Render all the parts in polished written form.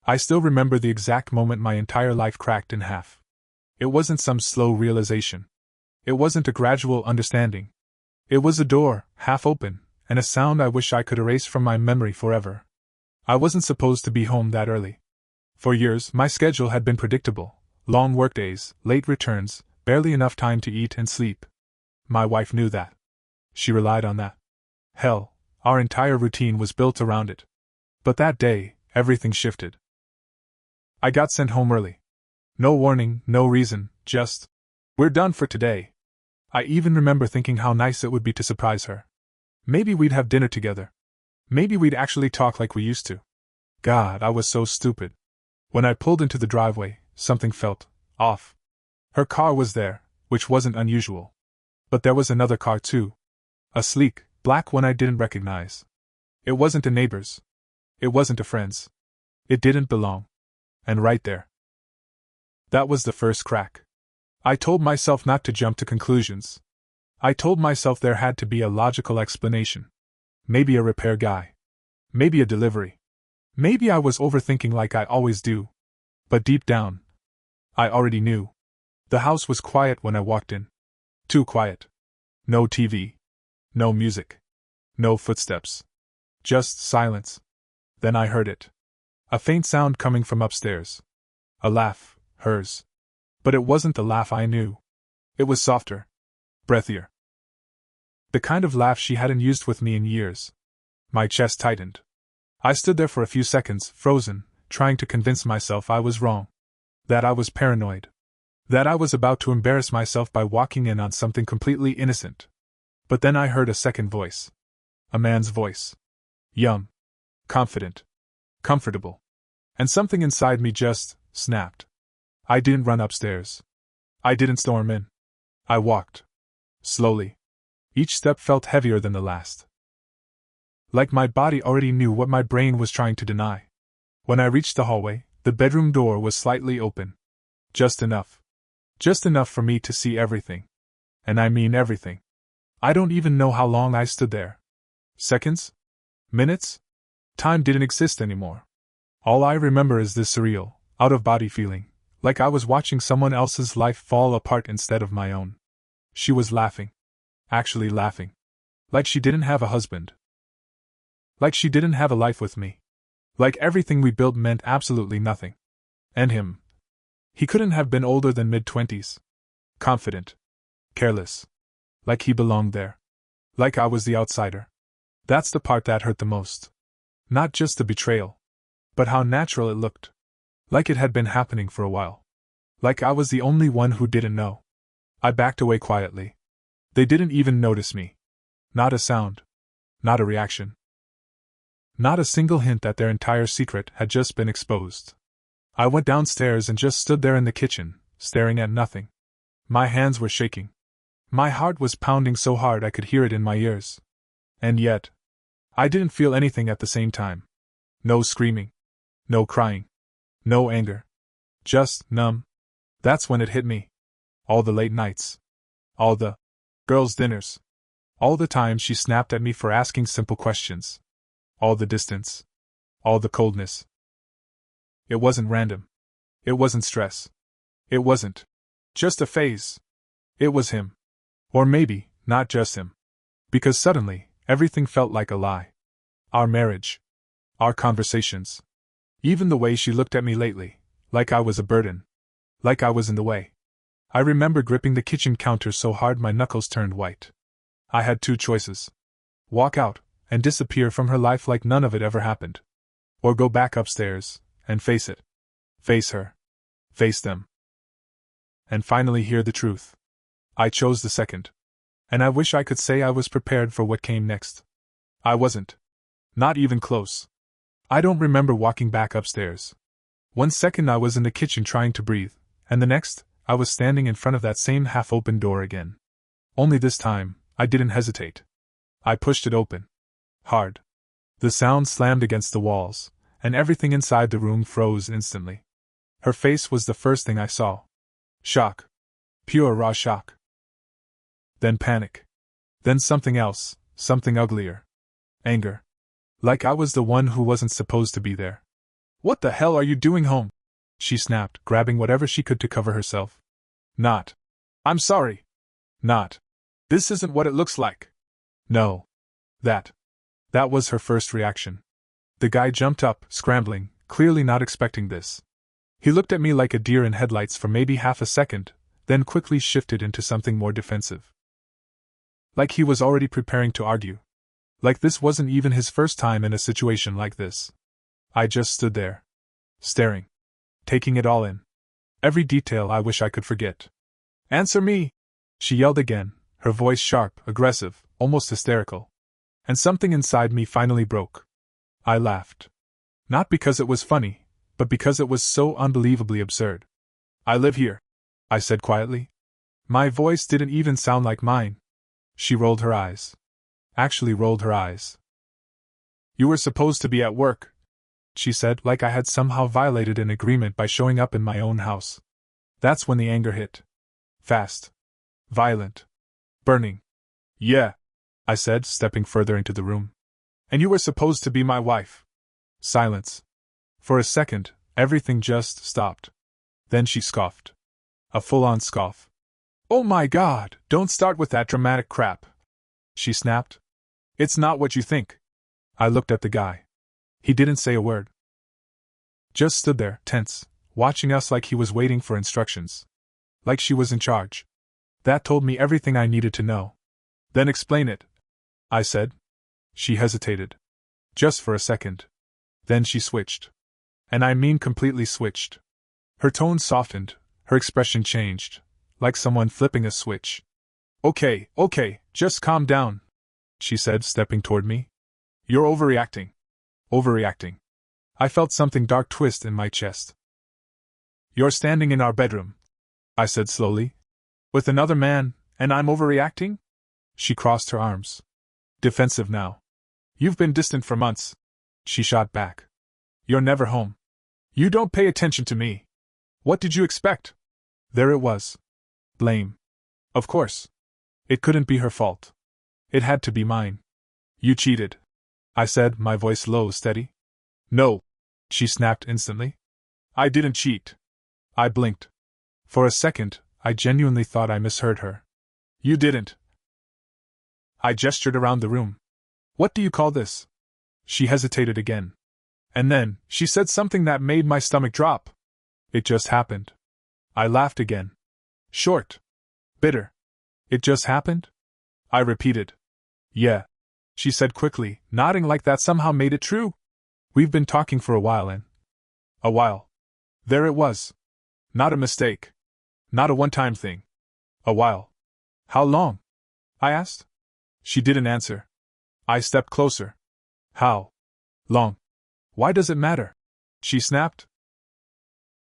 I still remember the exact moment my entire life cracked in half. It wasn't some slow realization. It wasn't a gradual understanding. It was a door, half open, and a sound I wish I could erase from my memory forever. I wasn't supposed to be home that early. For years, my schedule had been predictable: long workdays, late returns, barely enough time to eat and sleep. My wife knew that. She relied on that. Hell, our entire routine was built around it. But that day, everything shifted. I got sent home early. No warning, no reason, just, "We're done for today." I even remember thinking how nice it would be to surprise her. Maybe we'd have dinner together. Maybe we'd actually talk like we used to. God, I was so stupid. When I pulled into the driveway, something felt off. Her car was there, which wasn't unusual. But there was another car too. A sleek, black one I didn't recognize. It wasn't a neighbor's. It wasn't a friend's. It didn't belong. And right there. That was the first crack. I told myself not to jump to conclusions. I told myself there had to be a logical explanation. Maybe a repair guy. Maybe a delivery. Maybe I was overthinking like I always do. But deep down, I already knew. The house was quiet when I walked in. Too quiet. No TV. No music. No footsteps. Just silence. Then I heard it. A faint sound coming from upstairs. A laugh, hers. But it wasn't the laugh I knew. It was softer. Breathier. The kind of laugh she hadn't used with me in years. My chest tightened. I stood there for a few seconds, frozen, trying to convince myself I was wrong. That I was paranoid. That I was about to embarrass myself by walking in on something completely innocent. But then I heard a second voice. A man's voice. Young. Confident. Comfortable. And something inside me just snapped. I didn't run upstairs. I didn't storm in. I walked. Slowly. Each step felt heavier than the last. Like my body already knew what my brain was trying to deny. When I reached the hallway, the bedroom door was slightly open. Just enough. Just enough for me to see everything. And I mean everything. I don't even know how long I stood there. Seconds? Minutes? Time didn't exist anymore. All I remember is this surreal, out-of-body feeling, like I was watching someone else's life fall apart instead of my own. She was laughing. Actually laughing. Like she didn't have a husband. Like she didn't have a life with me. Like everything we built meant absolutely nothing. And him. He couldn't have been older than mid-20s. Confident. Careless. Like he belonged there. Like I was the outsider. That's the part that hurt the most. Not just the betrayal. But how natural it looked. Like it had been happening for a while. Like I was the only one who didn't know. I backed away quietly. They didn't even notice me. Not a sound. Not a reaction. Not a single hint that their entire secret had just been exposed. I went downstairs and just stood there in the kitchen, staring at nothing. My hands were shaking. My heart was pounding so hard I could hear it in my ears. And yet, I didn't feel anything at the same time. No screaming. No crying. No anger. Just numb. That's when it hit me. All the late nights. All the girls' dinners. All the times she snapped at me for asking simple questions. All the distance. All the coldness. It wasn't random. It wasn't stress. It wasn't just a phase. It was him. Or maybe, not just him. Because suddenly, everything felt like a lie. Our marriage. Our conversations. Even the way she looked at me lately, like I was a burden. Like I was in the way. I remember gripping the kitchen counter so hard my knuckles turned white. I had two choices. Walk out, and disappear from her life like none of it ever happened. Or go back upstairs, and face it. Face her. Face them. And finally hear the truth. I chose the second. And I wish I could say I was prepared for what came next. I wasn't. Not even close. I don't remember walking back upstairs. One second I was in the kitchen trying to breathe, and the next, I was standing in front of that same half-open door again. Only this time, I didn't hesitate. I pushed it open. Hard. The sound slammed against the walls, and everything inside the room froze instantly. Her face was the first thing I saw. Shock. Pure raw shock. Then panic. Then something else, something uglier. Anger. Like I was the one who wasn't supposed to be there. What the hell are you doing home? She snapped, grabbing whatever she could to cover herself. Not. I'm sorry. Not. This isn't what it looks like. No. That. That was her first reaction. The guy jumped up, scrambling, clearly not expecting this. He looked at me like a deer in headlights for maybe half a second, then quickly shifted into something more defensive. Like he was already preparing to argue. Like this wasn't even his first time in a situation like this. I just stood there. Staring. Taking it all in. Every detail I wish I could forget. Answer me! She yelled again, her voice sharp, aggressive, almost hysterical. And something inside me finally broke. I laughed. Not because it was funny, but because it was so unbelievably absurd. I live here, I said quietly. My voice didn't even sound like mine. She rolled her eyes. Actually rolled her eyes. You were supposed to be at work, she said, like I had somehow violated an agreement by showing up in my own house. That's when the anger hit. Fast. Violent. Burning. Yeah, I said, stepping further into the room. And you were supposed to be my wife. Silence. For a second, everything just stopped. Then she scoffed. A full-on scoff. Oh my God, don't start with that dramatic crap, she snapped. It's not what you think. I looked at the guy. He didn't say a word. Just stood there, tense, watching us like he was waiting for instructions. Like she was in charge. That told me everything I needed to know. Then explain it, I said. She hesitated. Just for a second. Then she switched. And I mean completely switched. Her tone softened, her expression changed, like someone flipping a switch. Okay, just calm down, she said, stepping toward me. You're overreacting. Overreacting. I felt something dark twist in my chest. You're standing in our bedroom, I said slowly. With another man, and I'm overreacting? She crossed her arms. Defensive now. You've been distant for months, she shot back. You're never home. You don't pay attention to me. What did you expect? There it was. Blame. Of course. It couldn't be her fault. It had to be mine. You cheated, I said, my voice low, steady. No, she snapped instantly. I didn't cheat. I blinked. For a second, I genuinely thought I misheard her. You didn't. I gestured around the room. What do you call this? She hesitated again. And then, she said something that made my stomach drop. It just happened. I laughed again. Short. Bitter. It just happened? I repeated. Yeah, she said quickly, nodding like that somehow made it true. We've been talking for a while and... A while. There it was. Not a mistake. Not a one-time thing. A while. How long? I asked. She didn't answer. I stepped closer. How long? Why does it matter? She snapped.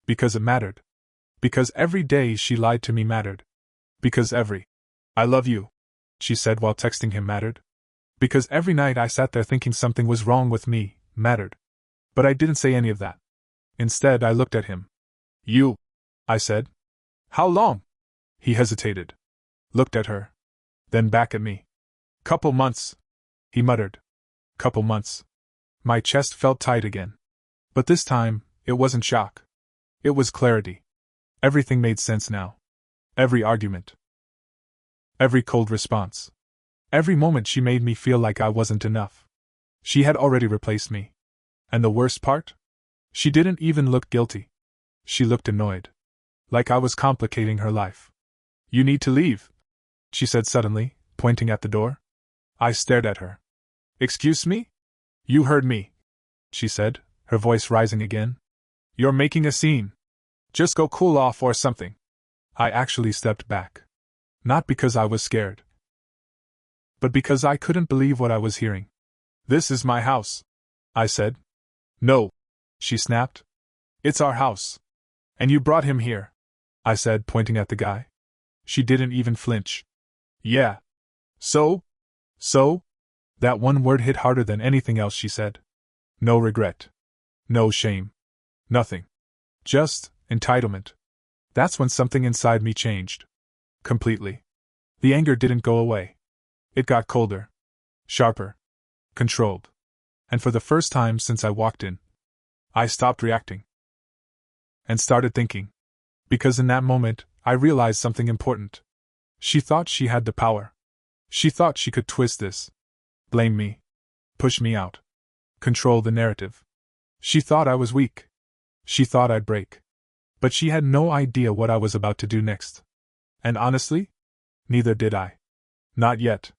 Because it mattered. Because every day she lied to me mattered. Because every I love you, she said while texting him mattered. Because every night I sat there thinking something was wrong with me mattered. But I didn't say any of that. Instead, I looked at him. You, I said. How long? He hesitated. Looked at her. Then back at me. Couple months, he muttered. Couple months. My chest felt tight again. But this time, it wasn't shock. It was clarity. Everything made sense now. Every argument. Every cold response. Every moment she made me feel like I wasn't enough. She had already replaced me. And the worst part? She didn't even look guilty. She looked annoyed. Like I was complicating her life. You need to leave, she said suddenly, pointing at the door. I stared at her. Excuse me? You heard me, she said, her voice rising again. You're making a scene. Just go cool off or something. I actually stepped back. Not because I was scared, but because I couldn't believe what I was hearing. This is my house, I said. No, she snapped. It's our house. And you brought him here, I said, pointing at the guy. She didn't even flinch. Yeah. So? That one word hit harder than anything else she said. No regret. No shame. Nothing. Just entitlement. That's when something inside me changed. Completely. The anger didn't go away. It got colder. Sharper. Controlled. And for the first time since I walked in, I stopped reacting and started thinking. Because in that moment, I realized something important. She thought she had the power. She thought she could twist this, blame me, push me out, control the narrative. She thought I was weak. She thought I'd break. But she had no idea what I was about to do next. And honestly, neither did I. Not yet.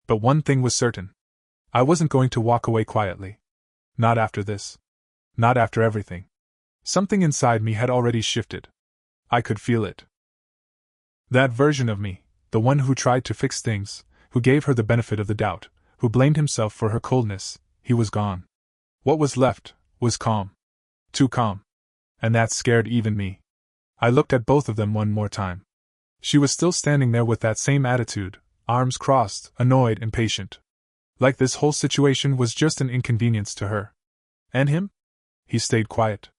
But one thing was certain. I wasn't going to walk away quietly. Not after this. Not after everything. Something inside me had already shifted. I could feel it. That version of me, the one who tried to fix things, who gave her the benefit of the doubt, who blamed himself for her coldness, he was gone. What was left was calm. Too calm. And that scared even me. I looked at both of them one more time. She was still standing there with that same attitude, arms crossed, annoyed, impatient. Like this whole situation was just an inconvenience to her. And him? He stayed quiet.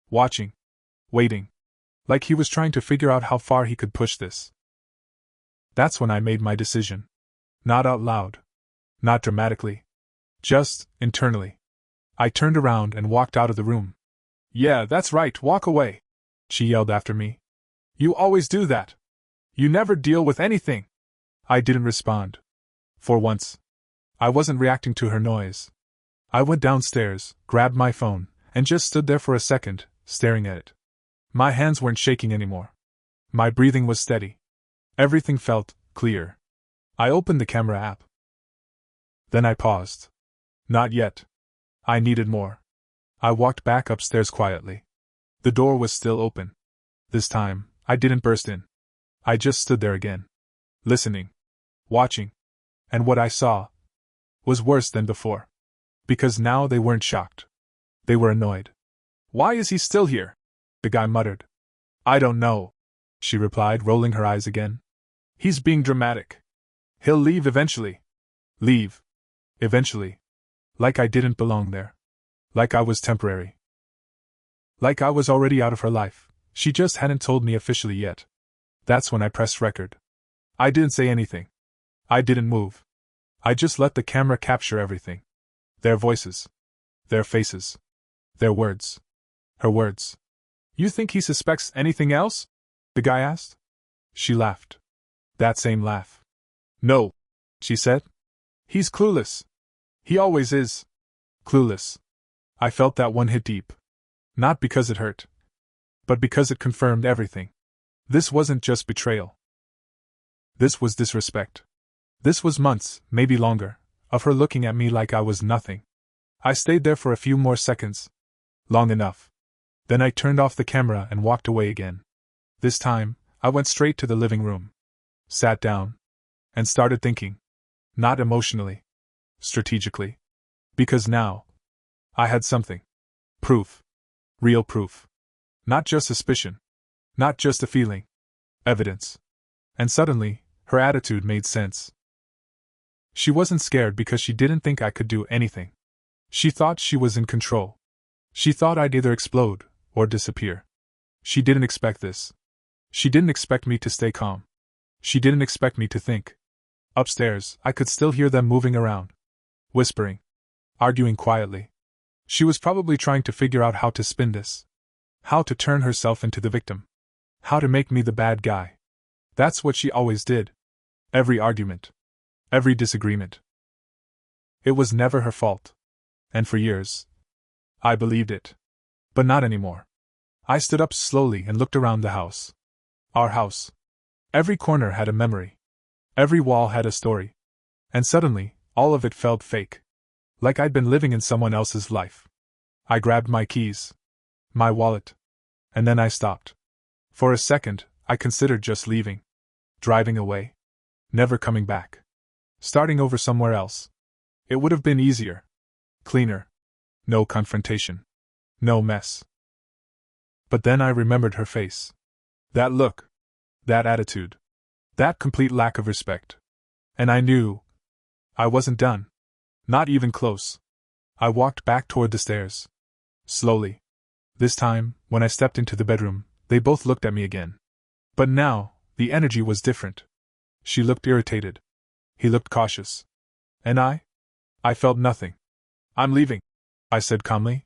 Watching. Waiting. Like he was trying to figure out how far he could push this. That's when I made my decision. Not out loud. Not dramatically. Just, internally. I turned around and walked out of the room. Yeah, that's right, walk away, she yelled after me. You always do that. You never deal with anything. I didn't respond. For once. I wasn't reacting to her noise. I went downstairs, grabbed my phone, and just stood there for a second, staring at it. My hands weren't shaking anymore. My breathing was steady. Everything felt clear. I opened the camera app. Then I paused. Not yet. I needed more. I walked back upstairs quietly. The door was still open. This time, I didn't burst in. I just stood there again. Listening. Watching. And what I saw was worse than before. Because now they weren't shocked. They were annoyed. Why is he still here? The guy muttered. I don't know, she replied, rolling her eyes again. He's being dramatic. He'll leave eventually. Leave. Eventually. Like I didn't belong there. Like I was temporary. Like I was already out of her life. She just hadn't told me officially yet. That's when I pressed record. I didn't say anything. I didn't move. I just let the camera capture everything. Their voices. Their faces. Their words. Her words. You think he suspects anything else? The guy asked. She laughed. That same laugh. No, she said. He's clueless. He always is. Clueless. I felt that one hit deep. Not because it hurt, but because it confirmed everything. This wasn't just betrayal. This was disrespect. This was months, maybe longer, of her looking at me like I was nothing. I stayed there for a few more seconds. Long enough. Then I turned off the camera and walked away again. This time, I went straight to the living room. Sat down. And started thinking. Not emotionally. Strategically. Because now, I had something. Proof. Real proof. Not just suspicion. Not just a feeling. Evidence. And suddenly, her attitude made sense. She wasn't scared because she didn't think I could do anything. She thought she was in control. She thought I'd either explode or disappear. She didn't expect this. She didn't expect me to stay calm. She didn't expect me to think. Upstairs, I could still hear them moving around. Whispering. Arguing quietly. She was probably trying to figure out how to spin this. How to turn herself into the victim. How to make me the bad guy. That's what she always did. Every argument. Every disagreement. It was never her fault. And for years, I believed it. But not anymore. I stood up slowly and looked around the house. Our house. Every corner had a memory. Every wall had a story. And suddenly, all of it felt fake. Like I'd been living in someone else's life. I grabbed my keys. My wallet. And then I stopped. For a second, I considered just leaving. Driving away. Never coming back. Starting over somewhere else. It would have been easier. Cleaner. No confrontation. No mess. But then I remembered her face. That look. That attitude. That complete lack of respect. And I knew. I wasn't done. Not even close. I walked back toward the stairs. Slowly. This time, when I stepped into the bedroom, they both looked at me again. But now, the energy was different. She looked irritated. He looked cautious. And I felt nothing. I'm leaving, I said calmly.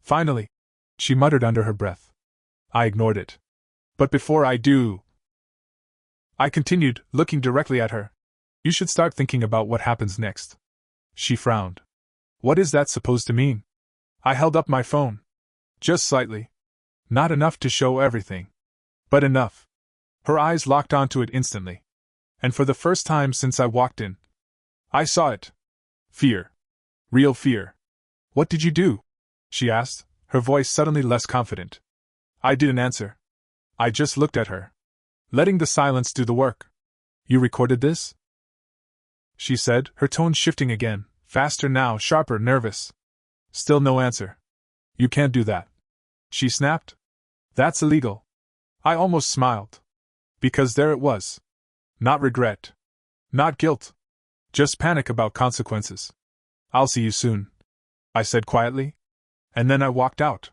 Finally. she muttered under her breath. I ignored it. But before I do, I continued, looking directly at her. You should start thinking about what happens next. She frowned. What is that supposed to mean? I held up my phone. Just slightly. Not enough to show everything. But enough. Her eyes locked onto it instantly. And for the first time since I walked in, I saw it. Fear. Real fear. What did you do? She asked, her voice suddenly less confident. I didn't answer. I just looked at her, letting the silence do the work. You recorded this? She said, her tone shifting again, faster now, sharper, nervous. Still no answer. You can't do that. She snapped. That's illegal. I almost smiled. Because there it was. Not regret. Not guilt. Just panic about consequences. I'll see you soon, I said quietly. And then I walked out.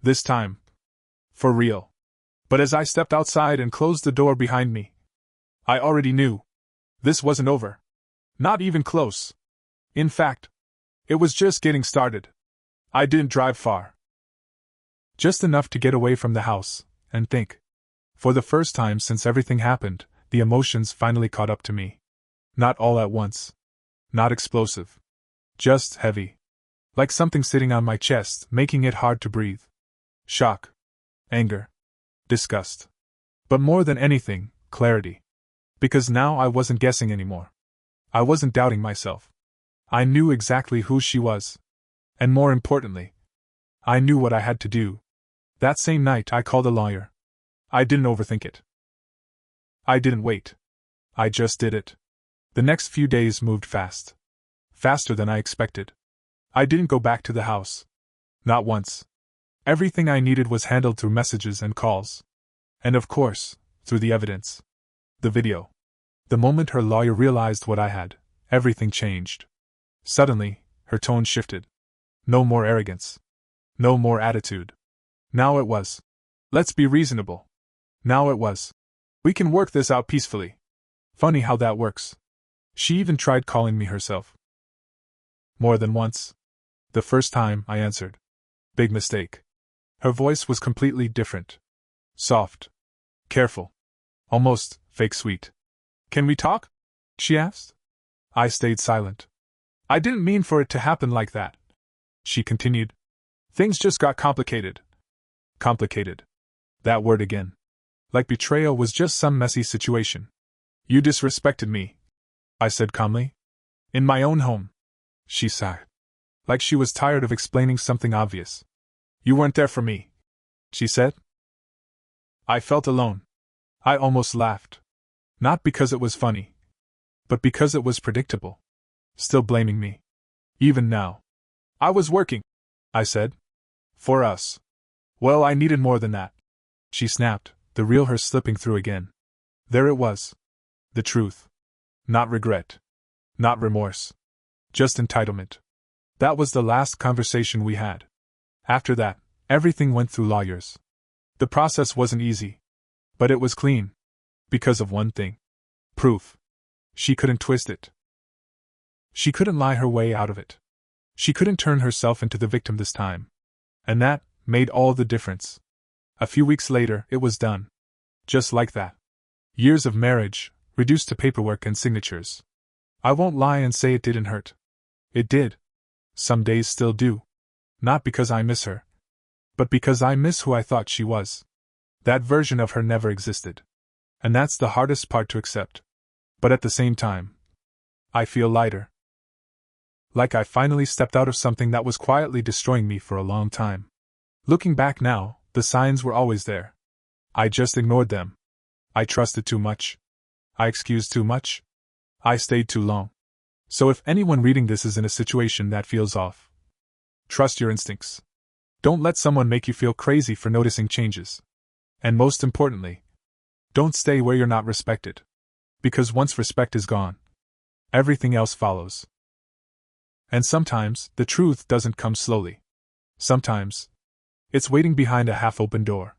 This time. For real. But as I stepped outside and closed the door behind me, I already knew. This wasn't over. Not even close. In fact, it was just getting started. I didn't drive far. Just enough to get away from the house, and think. For the first time since everything happened, the emotions finally caught up to me. Not all at once. Not explosive. Just heavy. Like something sitting on my chest, making it hard to breathe. Shock. Anger. Disgust. But more than anything, clarity. Because now I wasn't guessing anymore. I wasn't doubting myself. I knew exactly who she was. And more importantly, I knew what I had to do. That same night I called a lawyer. I didn't overthink it. I didn't wait. I just did it. The next few days moved fast. Faster than I expected. I didn't go back to the house. Not once. Everything I needed was handled through messages and calls. And of course, through the evidence. The video. The moment her lawyer realized what I had, everything changed. Suddenly, her tone shifted. No more arrogance. No more attitude. Now it was. Let's be reasonable. Now it was. We can work this out peacefully. Funny how that works. She even tried calling me herself. More than once. The first time, I answered. Big mistake. Her voice was completely different. Soft. Careful. Almost fake sweet. Can we talk? She asked. I stayed silent. I didn't mean for it to happen like that. She continued. Things just got complicated. Complicated. That word again. Like betrayal was just some messy situation. You disrespected me, I said calmly. In my own home. She sighed. Like she was tired of explaining something obvious. You weren't there for me, she said. I felt alone. I almost laughed. Not because it was funny, but because it was predictable. Still blaming me. Even now. I was working, I said. For us. Well, I needed more than that. She snapped, the real her slipping through again. There it was. The truth. Not regret. Not remorse. Just entitlement. That was the last conversation we had. After that, everything went through lawyers. The process wasn't easy. But it was clean. Because of one thing. Proof. She couldn't twist it. She couldn't lie her way out of it. She couldn't turn herself into the victim this time. And that made all the difference. A few weeks later, it was done. Just like that. Years of marriage, reduced to paperwork and signatures. I won't lie and say it didn't hurt. It did. Some days still do. Not because I miss her. But because I miss who I thought she was. That version of her never existed. And that's the hardest part to accept. But at the same time, I feel lighter. Like I finally stepped out of something that was quietly destroying me for a long time. Looking back now, the signs were always there. I just ignored them. I trusted too much. I excused too much. I stayed too long. So if anyone reading this is in a situation that feels off, trust your instincts. Don't let someone make you feel crazy for noticing changes. And most importantly, don't stay where you're not respected. Because once respect is gone, everything else follows. And sometimes, the truth doesn't come slowly. Sometimes, it's waiting behind a half-open door.